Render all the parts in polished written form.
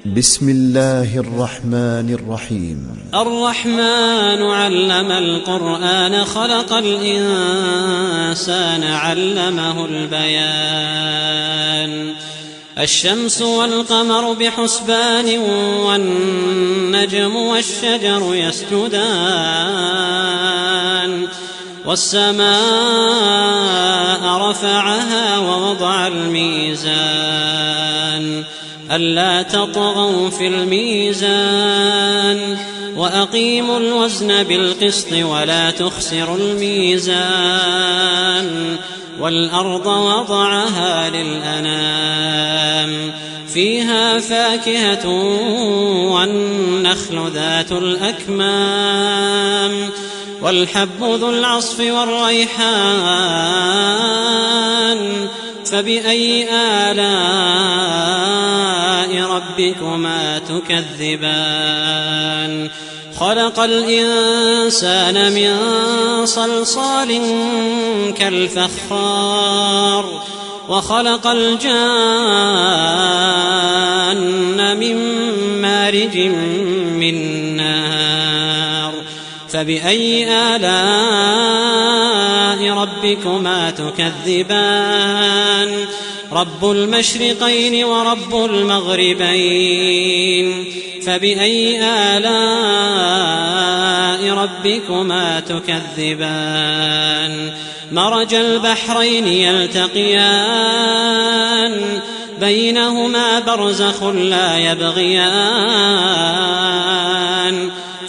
بسم الله الرحمن الرحيم. الرحمن علم القرآن خلق الإنسان علمه البيان. الشمس والقمر بحسبان والنجم والشجر يسجدان والسماء رفعها ووضع الميزان ألا تطغوا في الميزان وأقيموا الوزن بالقسط ولا تخسروا الميزان والأرض وضعها للأنام فيها فاكهة والنخل ذات الأكمام والحب ذو العصف والريحان فبأي آلاء ربكما تكذبان. خلق الإنسان من صلصال كالفخار وخلق الجان من مارج من نار فبأي آلاء ربكما تكذبان. رب المشرقين ورب المغربين فبأي آلاء ربكما تكذبان. مرج البحرين يلتقيان بينهما برزخ لا يبغيان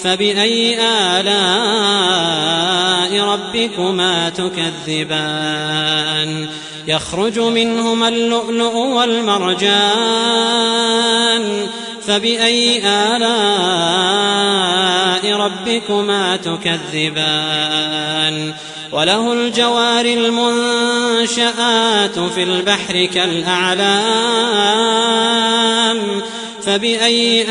فبأي آلاء ربكما تكذبان. يخرج منهما اللؤلؤ والمرجان فبأي آلاء ربكما تكذبان. وله الجوار المنشآت في البحر كالأعلام فبأي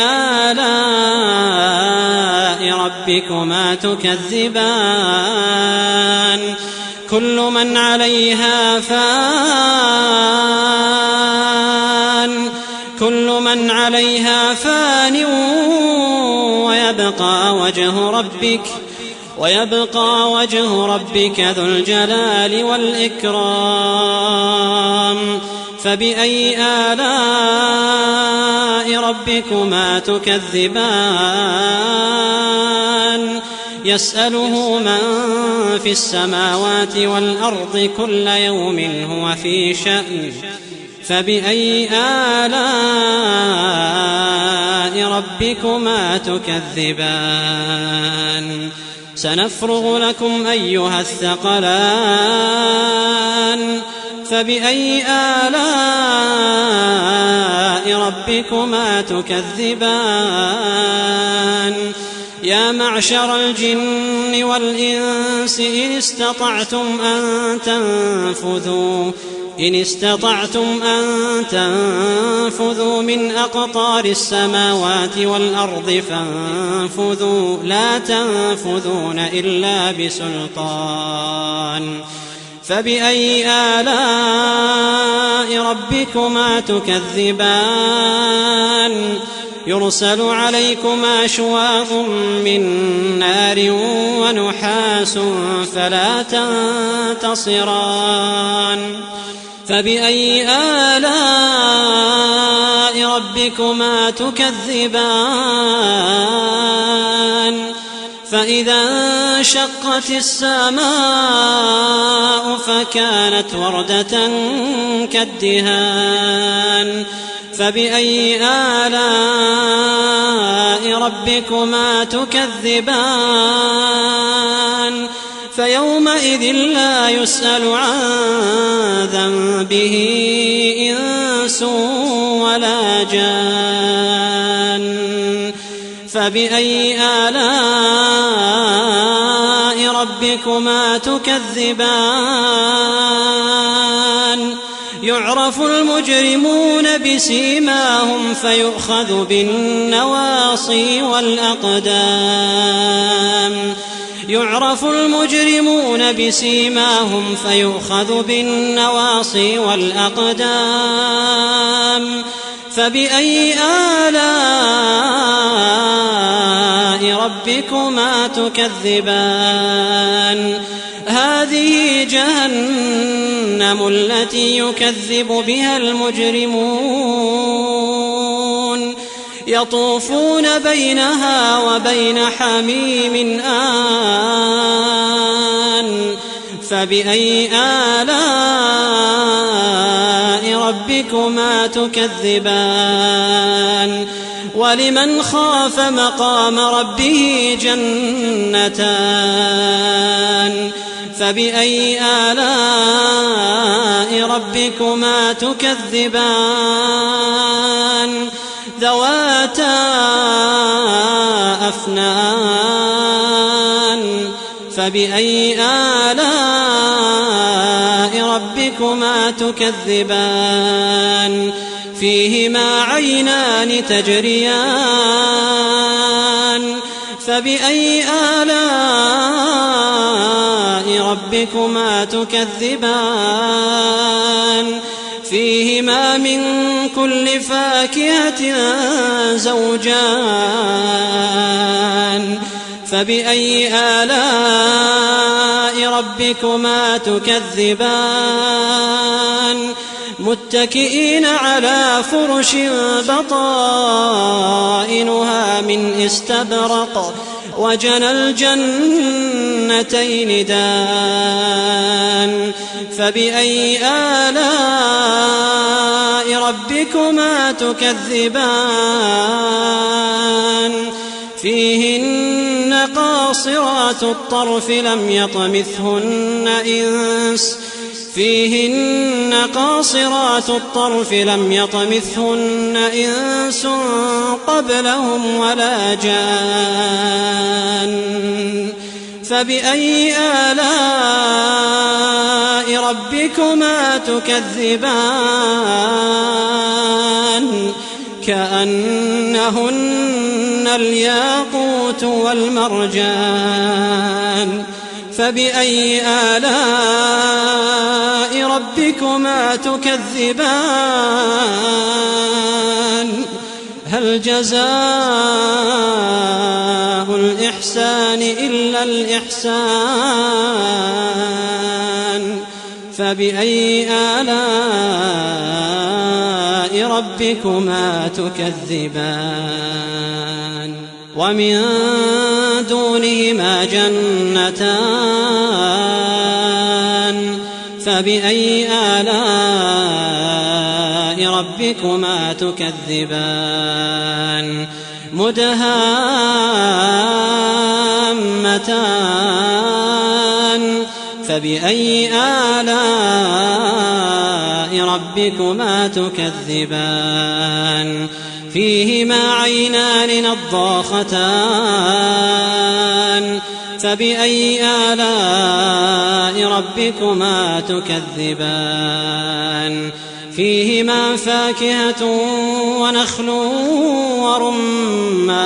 آلاء ربكما تكذبان. كل من عليها فان ويبقى وجه ربك ذو الجلال والإكرام فبأي آلاء ربكما تكذبان. يسأله من في السماوات والأرض كل يوم هو في شأن فبأي آلاء ربكما تكذبان. سنفرغ لكم أيها الثقلان فبأي آلاء ربكما تكذبان. يا معشر الجن والإنس إن استطعتم أن تنفذوا من أقطار السماوات والأرض فانفذوا لا تنفذون إلا بسلطان فبأي آلاء ربكما تكذبان. يرسل عليكما شواظ من نار ونحاس فلا تنتصران فبأي آلاء ربكما تكذبان. فإذا انشقت السماء فكانت وردة كالدهان فبأي آلاء ربكما تكذبان. فيومئذ لا يسأل عن ذنبه إنس ولا جان فبأي آلاء ربكما تكذبان. يعرف المجرمون بسيماهم فيؤخذ بالنواصي والأقدام يعرف المجرمون بسيماهم فيؤخذ بالنواصي والأقدام فبأي آلاء ربكما تكذبان هذه جهنم التي يكذب بها المجرمون يطوفون بينها وبين حميم آن فبأي آلاء ربكما تكذبان ولمن خاف مقام ربه جنتان فبأي آلاء ربكما تكذبان ذواتا أفنان فبأي آلاء ربكما تكذبان فيهما عينان تجريان فبأي آلاء ربكما تكذبان فيهما من كل فاكهة زوجان فبأي آلاء ربكما تكذبان متكئين على فرش بطائنها من استبرق وجنى الجنتين دان فبأي آلاء ربكما تكذبان فيهن قاصرات الطرف لم يطمثهن إنس قبلهم ولا جان فبأي آلاء ربكما تكذبان كأنهن الياقوت والمرجان فبأي آلاء ربكما تكذبان هل جزاء الإحسان إلا الإحسان فبأي آلاء ربكما تكذبان ومن دونهما جنتان فبأي آلاء ربكما تكذبان مدهامتان فبأي آلاء ربكما تكذبان فيهما عينان نضاختان فبأي آلاء ربكما تكذبان فيهما فاكهة ونخل ورمان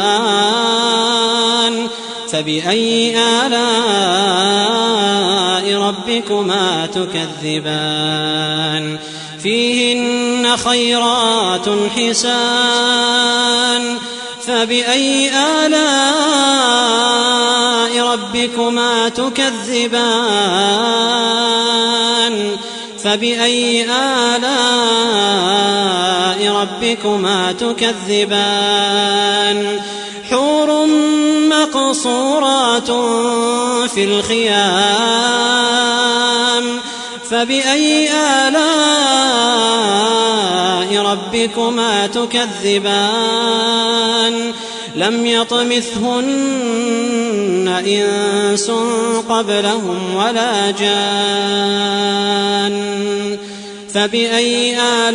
فبأي آلاء ربكما تكذبان فيهن خيرات حسان فبأي آلاء ربكما تكذبان فبأي آلاء ربكما تكذبان حور مقصورات في الخيام فبأي آلاء ربكما تكذبان لم يطمثهن إنس قبلهم ولا جان فبأي آلاء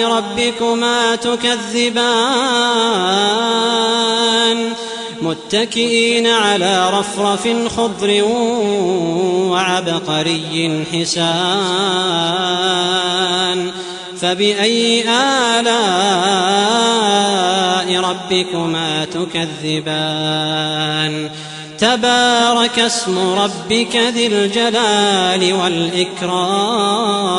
ربكما تكذبان متكئين على رفرف خضر وعبقري حسان فبأي آلاء ربكما تكذبان تبارك اسم ربك ذي الجلال والإكرام